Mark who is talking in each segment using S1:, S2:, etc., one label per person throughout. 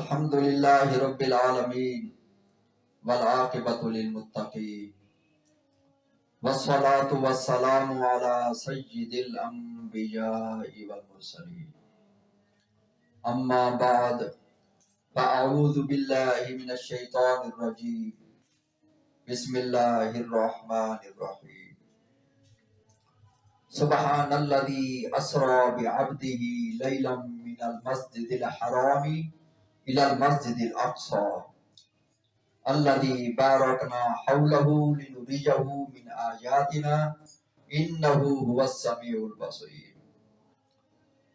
S1: الحمد لله رب العالمين والعاقبة للمتقين والصلاة والسلام على سيد الأنبياء والمرسلين أما بعد فأعوذ بالله من الشيطان الرجيم بسم الله الرحمن الرحيم سبحان الذي أسرى بعبده ليلا من المسجد الحرام إلى المسجد الأقصى الذي باركنا حوله لنريه من آياتنا إنه هو السميع البصير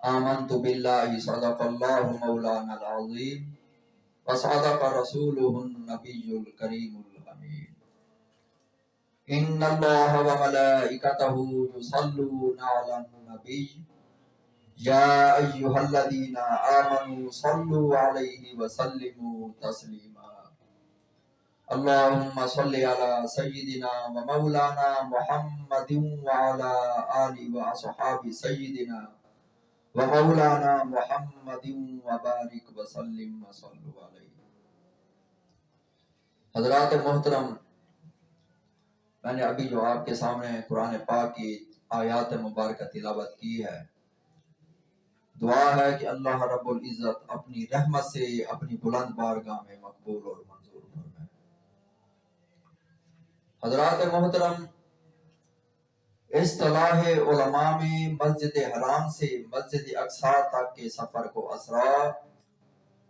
S1: آمنت بالله صدق الله مولانا العظيم وصدق رسوله النبي الكريم الأمين إن الله وملائكته يصلون على النبي يا أيها الذين آمنوا صلوا عليه وسلموا تسليما اللهم صل على سيدنا ومولانا محمد وعلى آله وأصحاب سيدنا ومولانا محمد وبارك وسلم وصلوا عليه. حضرات محترم، میں نے ابھی جو آپ کے سامنے قرآن پاک کی آیات مبارکہ تلاوت کی ہے، دعا ہے کہ اللہ رب العزت اپنی رحمت سے اپنی بلند بارگاہ میں مقبول اور منظور فرمائے. حضرات محترم، اصطلاح علماء میں مسجد حرام سے مسجد اقصی تک کے سفر کو اسرا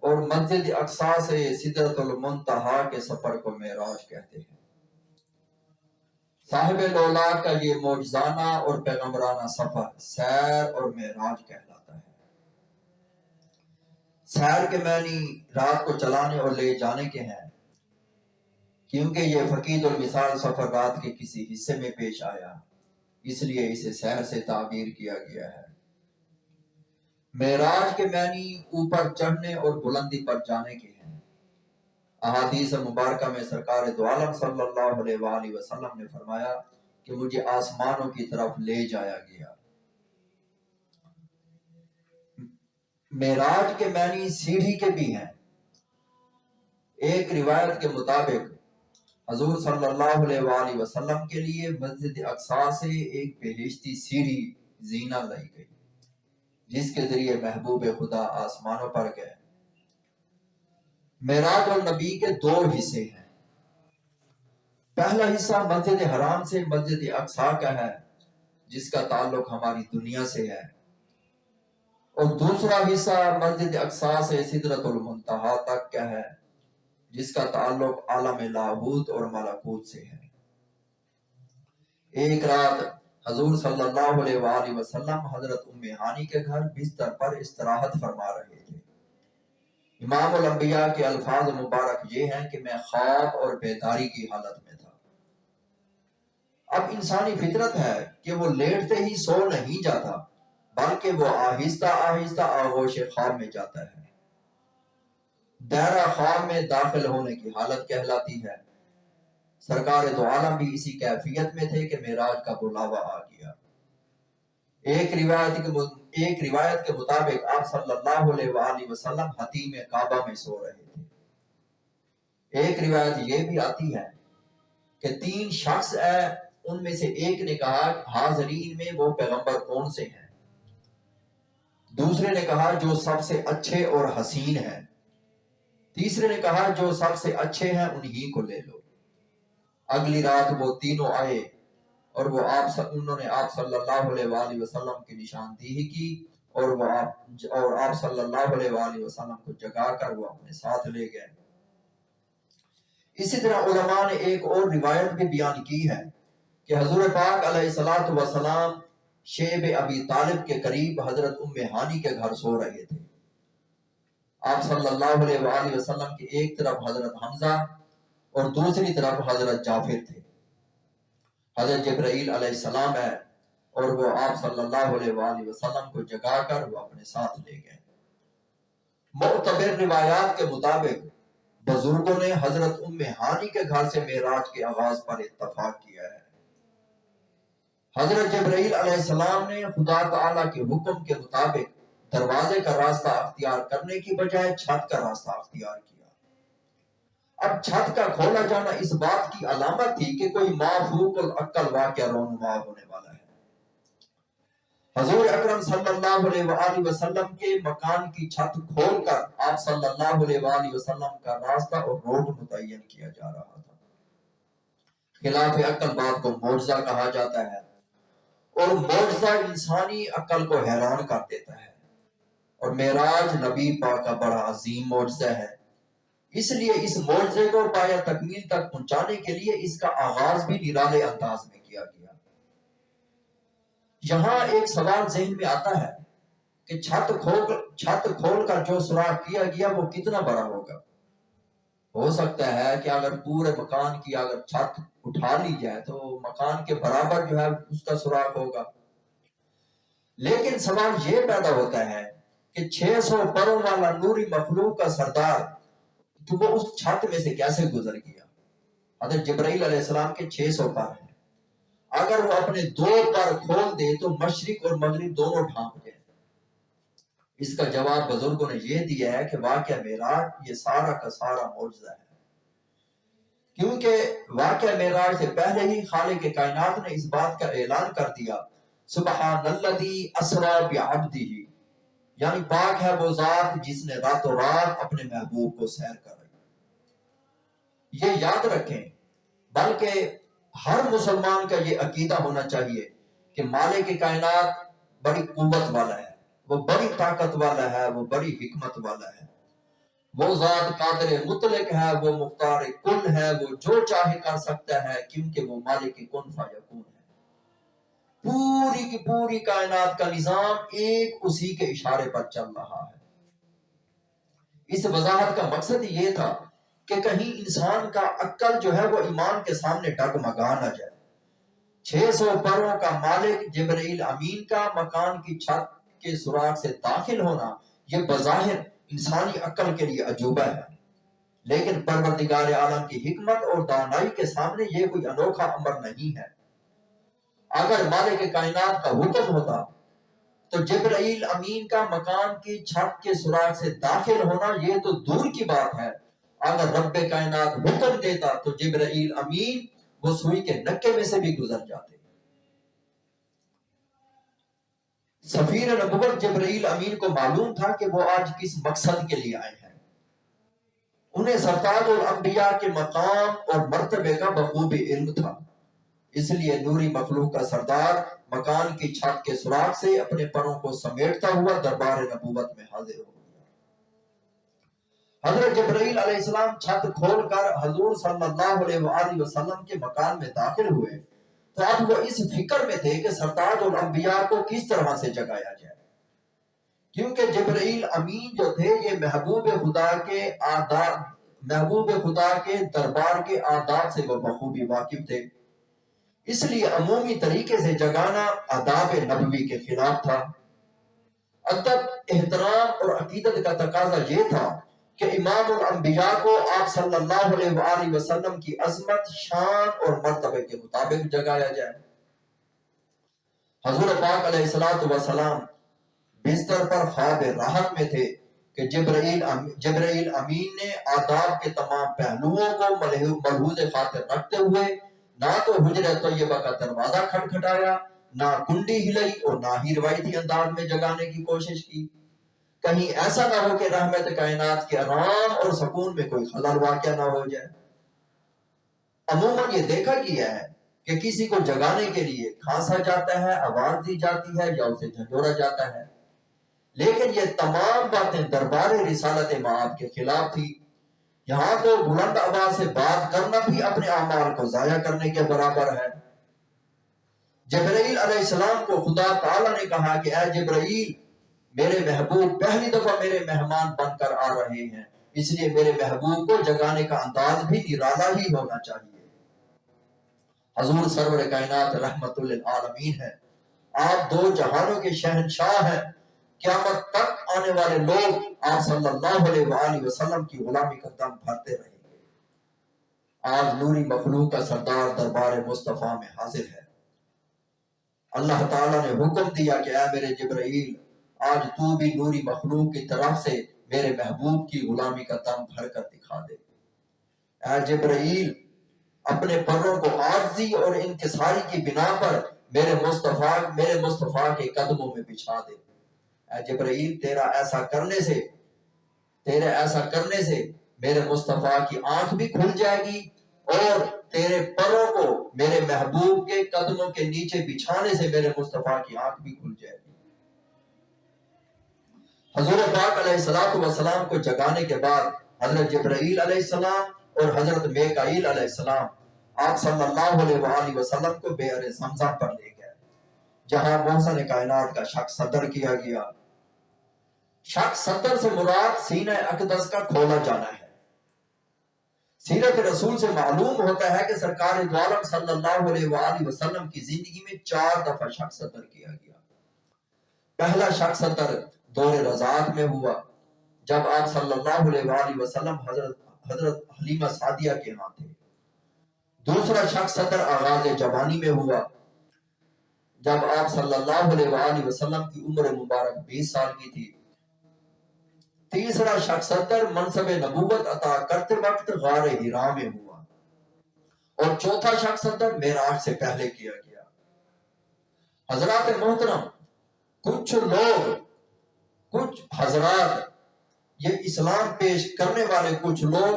S1: اور مسجد اقصی سے سدرۃ المنتہا کے سفر کو معراج کہتے ہیں. صاحب لولاک کا یہ معجزانہ اور پیغمبرانہ سفر سیر اور معراج کہلاتا ہے. سیر کے معنی رات کو چلانے اور لے جانے کے ہیں، کیونکہ یہ فقید المثال سفر رات کے کسی حصے میں پیش آیا، اس لیے اسے سیر سے تعبیر کیا گیا ہے. معراج کے معنی اوپر چڑھنے اور بلندی پر جانے کے ہیں. احادیث مبارکہ میں سرکار دو عالم صلی اللہ علیہ وآلہ وسلم نے فرمایا کہ مجھے آسمانوں کی طرف لے جایا گیا. معراج کے معنی سیڑھی کے بھی ہیں. ایک روایت کے مطابق حضور صلی اللہ علیہ وآلہ وسلم کے لیے مسجد اقصی سے ایک بہشتی سیڑھی زینہ لائی گئی، جس کے ذریعے محبوب خدا آسمانوں پر گئے. معراج النبی کے دو حصے ہیں. پہلا حصہ مسجد حرام سے مسجد اقصی کا ہے، جس کا تعلق ہماری دنیا سے ہے، اور دوسرا حصہ مسجد اقصی سے سدرۃ المنتہا تک کا ہے، جس کا تعلق عالم لاہوت اور ملکوت سے ہے. ایک رات حضور صلی اللہ علیہ وآلہ وسلم حضرت ام ہانی کے گھر بستر پر استراحت فرما رہے تھے. امام الانبیاء کے الفاظ مبارک یہ ہیں کہ میں خواب اور بیداری کی حالت میں تھا. اب انسانی فطرت ہے کہ وہ لیٹتے ہی سو نہیں جاتا، بلکہ وہ آہستہ آہستہ آغوش خواب میں جاتا ہے. دائرہ خواب میں داخل ہونے کی حالت کہلاتی ہے. سرکار دو عالم بھی اسی کیفیت میں تھے کہ معراج کا بلاوا آ گیا. ایک روایت کے مطابق آپ صلی اللہ علیہ وآلہ وسلم حتیم کعبہ میں سو رہے تھے. ایک روایت یہ بھی آتی ہے کہ 3 شخص ہیں، ان میں سے ایک نے کہا حاضرین میں وہ پیغمبر کون سے ہیں؟ دوسرے نے کہا جو سب سے اچھے اور حسین ہیں. تیسرے نے کہا جو سب سے اچھے ہیں انہی کو لے لو. اگلی رات وہ تینوں آئے اور انہوں نے آپ صلی اللہ علیہ وآلہ وسلم کی نشاندہی کی اور آپ صلی اللہ علیہ وآلہ وسلم کو جگا کر وہ اپنے ساتھ لے گئے. اسی طرح علماء نے ایک اور روایت بھی بیان کی ہے کہ حضور پاک علیہ الصلوۃ والسلام شیب ابی طالب کے قریب حضرت ام ہانی کے گھر سو رہے تھے. آپ صلی اللہ علیہ وآلہ وسلم کی ایک طرف حضرت حمزہ اور دوسری طرف حضرت جعفر تھے. حضرت جبرائیل علیہ السلام ہے اور وہ آپ صلی اللہ علیہ وآلہ وسلم کو جگا کر وہ اپنے ساتھ لے گئے. معتبر روایات کے مطابق بزرگوں نے حضرت ام ہانی کے گھر سے معراج کے آغاز پر اتفاق کیا ہے. حضرت جبرائیل علیہ السلام نے خدا تعالیٰ کے حکم کے مطابق دروازے کا راستہ اختیار کرنے کی بجائے چھت کا راستہ اختیار کیا۔ اب چھت کا کھولا جانا اس بات کی علامت تھی کہ کوئی مافوق العقل واقعہ رونما ہونے والا ہے۔ حضور اکرم صلی اللہ علیہ وآلہ وسلم کے مکان کی چھت کھول کر آپ صلی اللہ علیہ وآلہ وسلم کا راستہ اور روڈ متعین کیا جا رہا تھا۔ خلاف عقل بات کو معجزہ کہا جاتا ہے، اور معجزہ انسانی عقل کو حیران کر دیتا ہے، اور معراج نبی پاک کا بڑا عظیم معجزہ ہے۔ اس لیے اس معجزے کو پایا تکمیل تک پہنچانے کے لیے اس کا آغاز بھی نرالے انداز میں کیا گیا۔ یہاں ایک سوال ذہن میں آتا ہے کہ چھت کھول کر جو سوراخ کیا گیا وہ کتنا بڑا ہوگا۔ ہو سکتا ہے کہ اگر پورے مکان کی اگر چھت اٹھا لی جائے تو مکان کے برابر جو ہے اس کا سوراخ ہوگا۔ لیکن سوال یہ پیدا ہوتا ہے کہ 600 پروں والا نوری مخلوق کا سردار تو وہ اس چھت میں سے کیسے گزر گیا؟ حضرت جبرائیل علیہ السلام کے 600 پر ہیں، اگر وہ اپنے 2 پر کھول دے تو مشرق اور مغرب دونوں ڈھانپ جائیں۔ اس کا جواب بزرگوں نے یہ دیا ہے کہ واقعہ معراج یہ سارا کا سارا معجزہ ہے، کیونکہ واقعہ معراج سے پہلے ہی خالق کائنات نے اس بات کا اعلان کر دیا، سبحان الذی اسری بعبدہ، یعنی پاک ہے وہ ذات جس نے راتوں رات اپنے محبوب کو سیر کرائی۔ یہ یاد رکھیں، بلکہ ہر مسلمان کا یہ عقیدہ ہونا چاہیے کہ مالک کائنات بڑی قوت والا ہے، وہ بڑی طاقت والا ہے، وہ بڑی حکمت والا ہے، وہ ذات قادر مطلق ہے، وہ مختار کل ہے، وہ جو چاہے کر سکتا ہے، کیونکہ وہ مالک کن فیکون ہے۔ پوری کی پوری کائنات کا نظام ایک اسی کے اشارے پر چل رہا ہے۔ اس وضاحت کا مقصد یہ تھا کہ کہیں انسان کا عقل جو ہے وہ ایمان کے سامنے ڈگمگا نہ جائے۔ 600 پروں کا مالک جبرائیل امین کا مکان کی چھت کے سوراخ سے داخل ہونا یہ بظاہر انسانی عقل کے لیے عجوبہ ہے، لیکن پروردگار عالم کی حکمت اور دانائی کے سامنے یہ کوئی انوکھا امر نہیں ہے۔ اگر مالک کائنات کا حکم ہوتا تو جبرائیل امین کا مکان کی چھت کے سوراخ سے داخل ہونا یہ تو دور کی بات ہے، اگر رب کائنات حکم دیتا تو جبرائیل امین وہ سوئی کے نکے میں سے بھی گزر جاتے۔ سفیر نبوت جبرائیل امین کو معلوم تھا کہ وہ آج کس مقصد کے لیے آئے ہیں۔ انہیں سرتاج الانبیاء کے مقام اور مرتبے کا بخوبی علم تھا، اس لیے نوری مخلوق کا سردار مکان کی چھت کے سوراخ سے اپنے پروں کو سمیٹتا ہوا دربار نبوت میں حاضر ہو گیا۔ حضرت جبرائیل علیہ السلام چھت کھول کر حضور صلی اللہ علیہ وآلہ وسلم کے مکان میں داخل ہوئے تو اب وہ اس فکر میں تھے کہ سرتاج الانبیاء کو کس طرح سے جگایا جائے، کیونکہ جبرائیل امین جو تھے یہ محبوب خدا کے دربار کے آداب سے وہ بخوبی واقف تھے، اس لیے عمومی طریقے سے جگانا آداب نبوی کے خلاف تھا۔ ادب، احترام اور عقیدت کا تقاضا یہ تھا کہ امام الانبیاء کو آپ صلی اللہ علیہ وآلہ وسلم کی عظمت، شان اور مرتبے کے مطابق جگایا جائے۔ حضور پاک علیہ السلام بستر پر خواب راحت میں تھے کہ جبرائیل امین نے آداب کے تمام پہلوؤں کو ملحوظ خاطر رکھتے ہوئے نہ تو حجرہ طیبہ کا دروازہ کھٹکھٹایا، نہ کنڈی ہلائی اور نہ ہی روایتی انداز میں جگانے کی کوشش کی۔ کہیں ایسا نہ ہو کہ رحمت کائنات کے آرام اور سکون میں کوئی خلل واقع نہ ہو جائے۔ عموماً یہ دیکھا گیا ہے کہ کسی کو جگانے کے لیے کھانسا جاتا ہے، آواز دی جاتی ہے یا اسے جھنجھوڑا جاتا ہے، لیکن یہ تمام باتیں دربار رسالت مآب کے خلاف تھی۔ یہاں تو بلند آواز سے بات کرنا بھی اپنے اعمال کو ضائع کرنے کے برابر ہے۔ جبرائیل علیہ السلام کو خدا تعالیٰ نے کہا کہ اے جبرائیل، میرے محبوب پہلی دفعہ میرے مہمان بن کر آ رہے ہیں، اس لیے میرے محبوب کو جگانے کا انداز بھی نرالا ہی ہونا چاہیے۔ حضور سرور کائنات رحمت للعالمین ہے، آپ 2 جہانوں کے شہنشاہ ہیں، قیامت تک آنے والے لوگ آپ صلی اللہ علیہ وآلہ وسلم کی غلامی کا دم بھرتے رہیں گے۔ آج نوری مخلوق کا سردار دربار مصطفیٰ میں حاضر ہے۔ اللہ تعالیٰ نے حکم دیا کہ اے میرے جبرائیل، آج تو بھی نوری مخلوق کی طرف سے میرے محبوب کی غلامی کا دم بھر کر دکھا دے۔ اے جبرائیل اپنے پروں کو عاجزی اور انکساری کی بنا پر میرے مصطفیٰ کے قدموں میں بچھا دے۔ اے جبرائیل تیرے ایسا کرنے سے میرے مصطفیٰ کی آنکھ بھی کھل جائے گی اور تیرے پروں کو میرے محبوب کے قدموں کے نیچے بچھانے سے میرے مصطفیٰ کی آنکھ بھی کھل جائے گی۔ حضور پاک علیہ السلام کو جگانے کے بعد حضرت جبرائیل علیہ السلام اور حضرت میکائیل علیہ السلام آپ صلی اللہ علیہ وآلہ وسلم کو بئر زمزم پر لے گئے، جہاں محسن کائنات کا شق صدر کیا گیا۔ شق صدر سے مراد سینہ اقدس کا کھولا جانا ہے۔ سیرت رسول سے معلوم ہوتا ہے کہ سرکار دو عالم صلی اللہ علیہ وآلہ وسلم کی زندگی میں 4 دفعہ شق صدر کیا گیا۔ پہلا شق صدر دور رضاعت میں ہوا، جب آپ صلی اللہ علیہ وآلہ وسلم حضرت حلیمہ سعدیہ کے ہاں تھے۔ دوسرا شق صدر آغاز جوانی میں ہوا، جب آپ صلی اللہ علیہ وآلہ وسلم کی عمر مبارک 20 سال کی تھی۔ تیسرا شق صدر منصب نبوت عطا کرتے وقت غار حرا میں ہوا، اور چوتھا شق صدر معراج سے پہلے کیا گیا۔ حضرات محترم، کچھ حضرات یہ اسلام پیش کرنے والے کچھ لوگ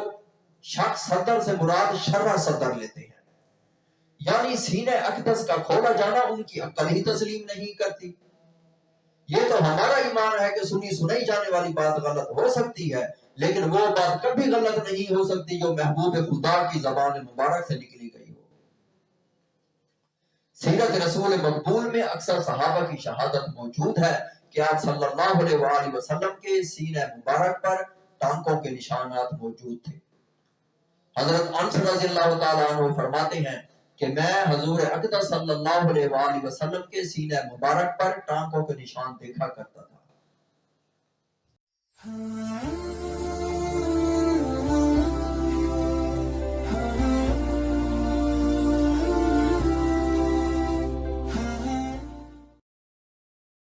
S1: شق صدر سے مراد شرع صدر لیتے ہیں، یعنی سینہ اقدس کا کھولا جانا ان کی عقل ہی تسلیم نہیں کرتی۔ یہ تو ہمارا ایمان ہے کہ سنی جانے والی بات غلط ہو سکتی ہے، لیکن وہ بات کبھی غلط نہیں ہو سکتی جو محبوب خدا کی زبان مبارک سے نکلی گئی ہو۔ سیرت رسول مقبول میں اکثر صحابہ کی شہادت موجود ہے کہ آپ صلی اللہ علیہ وآلہ وسلم کے سینہ مبارک پر ٹانکوں کے نشانات موجود تھے۔ حضرت انس رضی اللہ تعالیٰ عنہ فرماتے ہیں کہ میں حضور اقدس صلی اللہ علیہ وآلہ وسلم کے سینہ مبارک پر ٹانکوں کے نشان دیکھا کرتا تھا۔